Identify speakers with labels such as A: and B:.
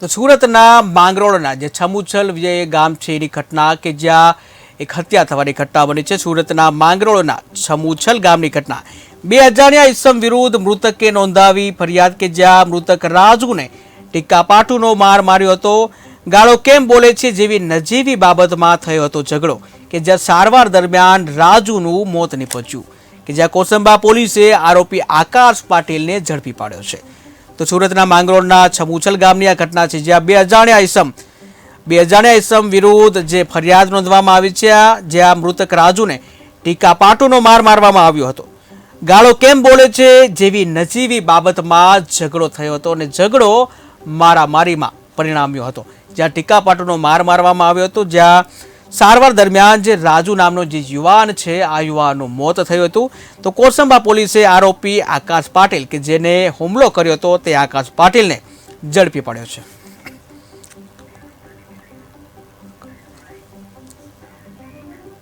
A: તો સુરતના માંગરોળના જે છમુછલ જે ગામ છે એની ઘટના કે જ્યાં એક હત્યા થવાની ઘટના બની છે। સુરતના માંગરોળના છમુછલ ગામની ઘટના 2 અજાણ્યા ઇસમ વિરુદ્ધ મૃતકે નોંધાવી ફરિયાદ કે જ્યાં મૃતક રાજુને ટીક્કાપાટુનો માર માર્યો હતો। ગાળો કેમ બોલે છે જેવી નજીવી બાબતમાં થયો હતો ઝઘડો કે જ્યાં સારવાર દરમિયાન રાજુનું મોત નીપજ્યું કે જ્યાં કોસંબા પોલીસે આરોપી આકાશ પાટીલને ઝડપી પાડ્યો છે। તો સુરતના માંગરોળના છમુછલ ગામની આ ઘટના છે જ્યાં 2 અજાણ્યા ઇસમ વિરુદ્ધ જે ફરિયાદ નોંધવામાં આવી છે જ્યાં મૃતક રાજુને ટીક્કાપાટુનો માર મારવામાં આવ્યો હતો। ગાળો કેમ બોલે છે જેવી નજીવી બાબતમાં ઝઘડો થયો હતો અને ઝઘડો મારામારીમાં પરિણમ્યો હતો જ્યાં ટીક્કાપાટુનો માર મારવામાં આવ્યો હતો જ્યાં સારવાર દરમિયાન જે રાજુ નામનો જે યુવાન છે આ યુવાનનું મોત થયું હતું। તો કોસંબા પોલીસે આરોપી આકાશ પાટીલ કે જેને હુમલો કર્યો હતો તે આકાશ પાટીલને ઝડપી પાડ્યો છે।